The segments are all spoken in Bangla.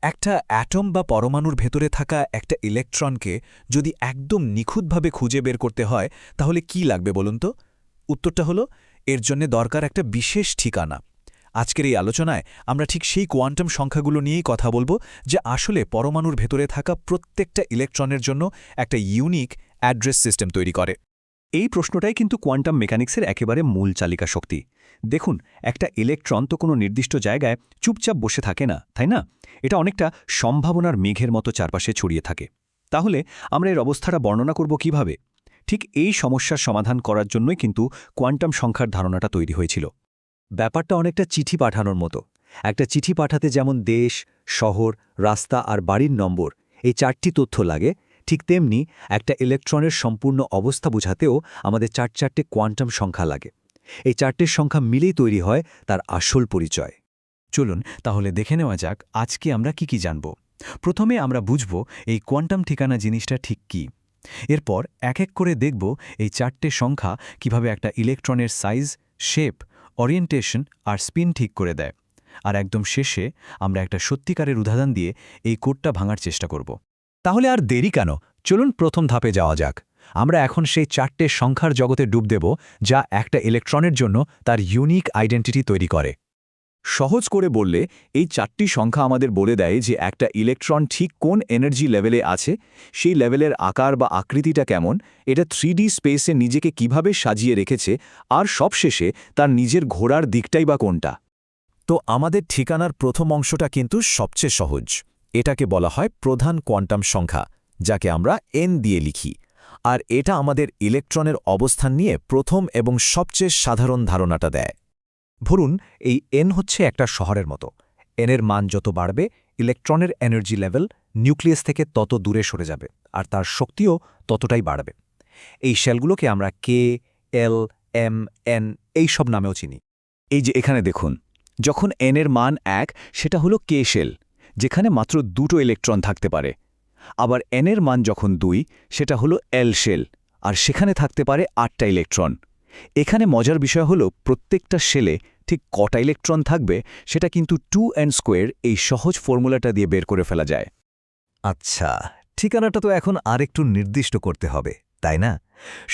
একটা অ্যাটম বা পরমাণুর ভেতরে থাকা একটা ইলেকট্রনকে যদি একদম নিখুঁতভাবে খুঁজে বের করতে হয় তাহলে কি লাগবে বলুন তো? উত্তরটা হলো এর জন্য দরকার একটা বিশেষ ঠিকানা। আজকের এই আলোচনায় আমরা ঠিক সেই কোয়ান্টাম সংখ্যাগুলো নিয়েই কথা বলবো যে আসলে পরমাণুর ভেতরে থাকা প্রত্যেকটা ইলেকট্রনের জন্য একটা ইউনিক অ্যাড্রেস সিস্টেম তৈরি করে। এই প্রশ্নটাই কিন্তু কোয়ান্টাম মেকানিক্সের একেবারে মূল চালিকা শক্তি। দেখুন, একটা ইলেকট্রন তো কোনো নির্দিষ্ট জায়গায় চুপচাপ বসে থাকে না, তাই না? এটা অনেকটা সম্ভাবনার মেঘের মতো চারপাশে ছড়িয়ে থাকে। তাহলে আমরা এর অবস্থাটা বর্ণনা করব কিভাবে? ঠিক এই সমস্যার সমাধান করার জন্যই কিন্তু কোয়ান্টাম সংখ্যার ধারণাটা তৈরি হয়েছিল। ব্যাপারটা অনেকটা চিঠি পাঠানোর মতো। একটা চিঠি পাঠাতে যেমন দেশ, শহর, রাস্তা আর বাড়ির নম্বর এই 4টি তথ্য লাগে, ঠিক তেমনি একটা ইলেকট্রনের সম্পূর্ণ অবস্থা বোঝাতেও আমাদের 4 কোয়ান্টাম সংখ্যা লাগে। এই 4টের সংখ্যা মিলেই তৈরি হয় তার আসল পরিচয়। চলুন তাহলে দেখে নেওয়া যাক আজকে আমরা কি জানব। প্রথমে আমরা বুঝব এই কোয়ান্টাম ঠিকানা জিনিসটা ঠিক কী। এরপর এক এক করে দেখব এই 4টে সংখ্যা কিভাবে একটা ইলেকট্রনের সাইজ, শেপ, ওরিয়েন্টেশন আর স্পিন ঠিক করে দেয়। আর একদম শেষে আমরা একটা সত্যিকারের উদাহরণ দিয়ে এই কোডটা ভাঙার চেষ্টা করব। তাহলে আর দেরি কেন? চলুন প্রথম ধাপে যাওয়া যাক। আমরা এখন সেই 4টে সংখ্যার জগতে ডুব দেব যা একটা ইলেকট্রনের জন্য তার ইউনিক আইডেন্টিটি তৈরি করে। সহজ করে বললে এই 4টি সংখ্যা আমাদের বলে দেয় যে একটা ইলেকট্রন ঠিক কোন এনার্জি লেভেলে আছে, সেই লেভেলের আকার বা আকৃতিটা কেমন, এটা 3D স্পেসে নিজেকে কিভাবে সাজিয়ে রেখেছে, আর সবশেষে তার নিজের ঘোরার দিকটাই বা কোনটা। তো আমাদের ঠিকানার প্রথম অংশটা কিন্তু সবচেয়ে সহজ। এটাকে বলা হয় প্রধান কোয়ান্টাম সংখ্যা, যাকে আমরা n দিয়ে লিখি। আর এটা আমাদের ইলেকট্রনের অবস্থান নিয়ে প্রথম এবং সবচেয়ে সাধারণ ধারণাটা দেয়। ধরুন এই n হচ্ছে একটা শহরের মতো। n এর মান যত বাড়বে, ইলেকট্রনের এনার্জি লেভেল নিউক্লিয়াস থেকে তত দূরে সরে যাবে, আর তার শক্তিও ততটাই বাড়বে। এই শেলগুলোকে আমরা কে, এল, এম, এন এই সব নামেও চিনি। এই যে এখানে দেখুন, যখন n এর মান 1, সেটা হলো কে শেল, যেখানে মাত্র 2টো ইলেকট্রন থাকতে পারে। আবার n এর মান যখন 2, সেটা হলো এল শেল, আর সেখানে থাকতে পারে 8টা ইলেকট্রন। এখানে মজার বিষয় হলো প্রত্যেকটা শেলে ঠিক কটা ইলেকট্রন থাকবে সেটা কিন্তু 2n² এই সহজ ফর্মুলাটা দিয়ে বের করে ফেলা যায়। আচ্ছা, ঠিকানাটা তো এখন আরেকটু নির্দিষ্ট করতে হবে, তাই না?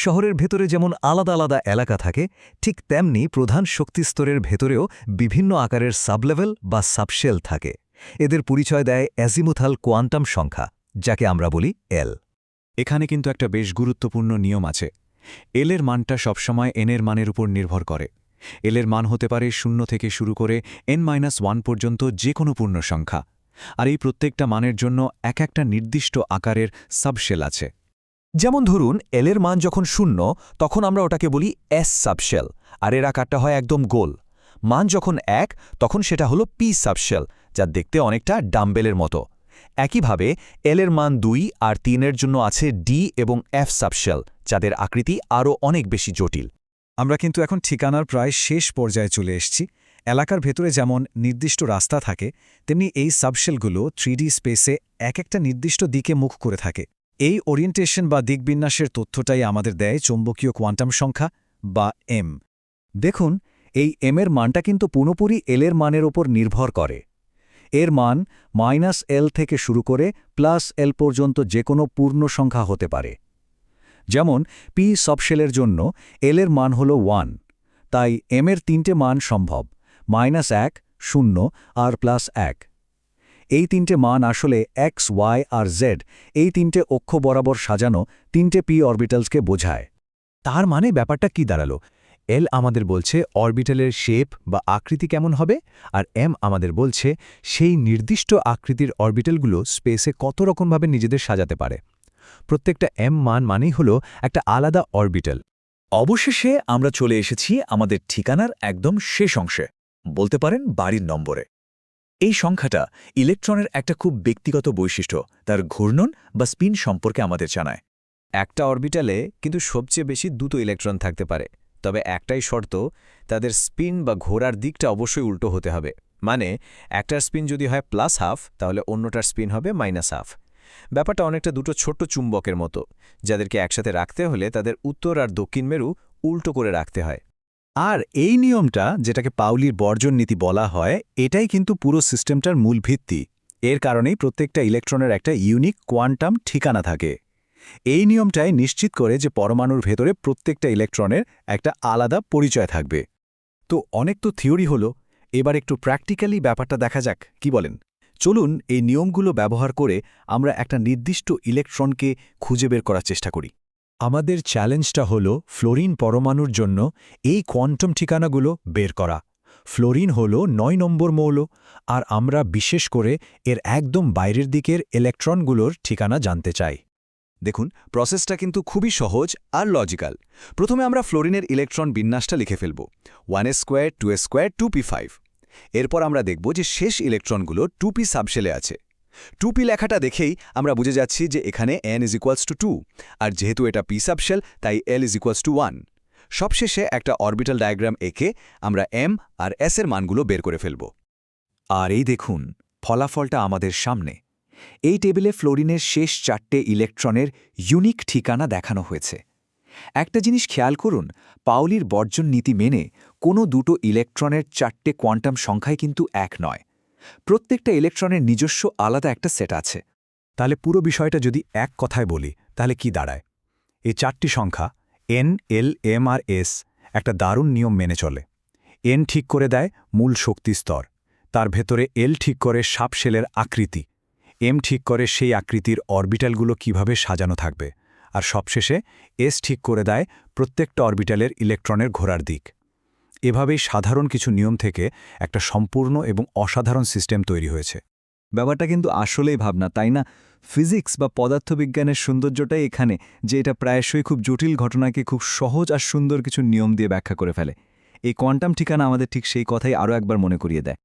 শহরের ভেতরে যেমন আলাদা আলাদা এলাকা থাকে, ঠিক তেমনি প্রধান শক্তিস্তরের ভেতরেও বিভিন্ন আকারের সাবলেভেল বা সাবশেল থাকে। এদের পরিচয় দেয় অ্যাজিমুথাল কোয়ান্টাম সংখ্যা, যাকে আমরা বলি এল। এখানে কিন্তু একটা বেশ গুরুত্বপূর্ণ নিয়ম আছে। এল এর মানটা সবসময় n এর মানের উপর নির্ভর করে। এল এর মান হতে পারে 0 থেকে শুরু করে n-1 পর্যন্ত যে কোনো পূর্ণ সংখ্যা। আর এই প্রত্যেকটা মানের জন্য এক একটা নির্দিষ্ট আকারের সাবশেল আছে। যেমন ধরুন এল এর মান যখন 0, তখন আমরা ওটাকে বলি এস সাবশেল, আর এর আকারটা হয় একদম গোল। মান যখন 1, তখন সেটা হলো পি সাবশেল, যা দেখতে অনেকটা ডাম্বেলের মতো। একইভাবে এল এর মান 2 আর 3 এর জন্য আছে ডি এবং এফ সাবশেল, যাদের আকৃতি আরও অনেক বেশি জটিল। আমরা কিন্তু এখন ঠিকানার প্রায় শেষ পর্যায়ে চলে এসেছি। এলাকার ভেতরে যেমন নির্দিষ্ট রাস্তা থাকে, তেমনি এই সাবশেলগুলো 3D স্পেসে এক একটা নির্দিষ্ট দিকে মুখ করে থাকে। এই ওরিয়েন্টেশন বা দিকবিন্যাসের তথ্যটাই আমাদের দেয় চৌম্বকীয় কোয়ান্টাম সংখ্যা বা এম। দেখুন, এই এম এর মানটা কিন্তু পুরোপুরি এল এর মানের ওপর নির্ভর করে। এর মান -l থেকে শুরু করে +l পর্যন্ত যে কোনো পূর্ণ সংখ্যা হতে পারে। যেমন পি সাবশেলের জন্য এল এর মান হল 1, তাই এম এর 3টে মান সম্ভব: -1, 0 আর +1। এই 3টে মান আসলে এক্স, ওয়াই আর জেড এই 3টে অক্ষ বরাবর সাজানো 3টে পি অরবিটালসকে বোঝায়। তার মানে ব্যাপারটা কি দাঁড়ালো? এল আমাদের বলছে অরবিটালের শেপ বা আকৃতি কেমন হবে, আর এম আমাদের বলছে সেই নির্দিষ্ট আকৃতির অরবিটালগুলো স্পেসে কত রকমভাবে নিজেদের সাজাতে পারে। প্রত্যেকটা এম মান মানেই হলো একটা আলাদা অরবিটাল। অবশেষে আমরা চলে এসেছি আমাদের ঠিকানার একদম শেষ অংশে, বলতে পারেন বাড়ির নম্বরে। এই সংখ্যাটা ইলেকট্রনের একটা খুব ব্যক্তিগত বৈশিষ্ট্য, তার ঘূর্ণন বা স্পিন সম্পর্কে আমাদের জানায়। একটা অরবিটালে কিন্তু সবচেয়ে বেশি 2টো ইলেকট্রন থাকতে পারে, তবে একটাই শর্ত, তাদের স্পিন বা ঘোরার দিকটা অবশ্যই উল্টো হতে হবে। মানে একটার স্পিন যদি হয় +½ তাহলে অন্যটার স্পিন হবে -½ ব্যাপারটা অনেকটা দুটো ছোট্ট চুম্বকের মতো, যাদেরকে একসাথে রাখতে হলে তাদের উত্তর আর দক্ষিণ মেরু উল্টো করে রাখতে হয়। আর এই নিয়মটা, যেটাকে পাউলির বর্জন নীতি বলা হয়, এটাই কিন্তু পুরো সিস্টেমটার মূল ভিত্তি। এর কারণেই প্রত্যেকটা ইলেকট্রনের একটা ইউনিক কোয়ান্টাম ঠিকানা থাকে। এই নিয়মটাই নিশ্চিত করে যে পরমাণুর ভেতরে প্রত্যেকটা ইলেকট্রনের একটা আলাদা পরিচয় থাকবে। তো অনেক তো থিওরি হলো, এবার একটু প্র্যাকটিক্যালি ব্যাপারটা দেখা যাক, কি বলেন? চলুন এই নিয়মগুলো ব্যবহার করে আমরা একটা নির্দিষ্ট ইলেকট্রনকে খুঁজে বের করার চেষ্টা করি। আমাদের চ্যালেঞ্জটা হলো ফ্লোরিন পরমাণুর জন্য এই কোয়ান্টাম ঠিকানাগুলো বের করা। ফ্লোরিন হলো ৯ নম্বর মৌল, আর আমরা বিশেষ করে এর একদম বাইরের দিকের ইলেকট্রনগুলোর ঠিকানা জানতে চাই। দেখুন, প্রসেসটা কিন্তু খুবই সহজ আর লজিক্যাল। প্রথমে আমরা ফ্লোরিনের ইলেকট্রন বিন্যাসটা লিখে ফেলব, 1s² 2s² 2p5। এরপর আমরা দেখব যে শেষ ইলেকট্রনগুলো 2p সাবশেলে আছে। 2p লেখাটা দেখেই আমরা বুঝে যাচ্ছি যে এখানে n = 2, আর যেহেতু এটা p সাবশেল তাই l = 1। সবশেষে একটা অরবিটাল ডায়াগ্রাম এঁকে আমরা m আর s এর মানগুলো বের করে ফেলব। আর এই দেখুন, ফলাফলটা আমাদের সামনে। এই টেবিলে ফ্লোরিনের শেষ 4টে ইলেকট্রনের ইউনিক ঠিকানা দেখানো হয়েছে। একটা জিনিস খেয়াল করুন, পাউলির বর্জন নীতি মেনে কোনো দুটো ইলেকট্রনের 4টে কোয়ান্টাম সংখ্যাই কিন্তু এক নয়। প্রত্যেকটা ইলেকট্রনের নিজস্ব আলাদা একটা সেট আছে। তাহলে পুরো বিষয়টা যদি এক কথায় বলি, তাহলে কি দাঁড়ায়? এই 4টি সংখ্যা n, l, m আর s একটা দারুণ নিয়ম মেনে চলে। n ঠিক করে দেয় মূল শক্তি স্তর, তার ভেতরে l ঠিক করে সাবশেলের আকৃতি, m ঠিক করে সেই আকৃতির অরবিটালগুলো কিভাবে সাজানো থাকবে, আর সবশেষে s ঠিক করে দেয় প্রত্যেকটা অরবিটালের ইলেকট্রনের ঘোরার দিক। এভাবেই সাধারণ কিছু নিয়ম থেকে একটা সম্পূর্ণ এবং অসাধারণ সিস্টেম তৈরি হয়েছে। ব্যাপারটা কিন্তু আসলেই ভাবনা, তাই না? ফিজিক্স বা পদার্থবিজ্ঞানের সৌন্দর্যটাই এখানে যে এটা প্রায়শই খুব জটিল ঘটনাকে খুব সহজ আর সুন্দর কিছু নিয়ম দিয়ে ব্যাখ্যা করে ফেলে। এই কোয়ান্টাম ঠিকানা আমাদের ঠিক সেই কথাই আরও একবার মনে করিয়ে দেয়।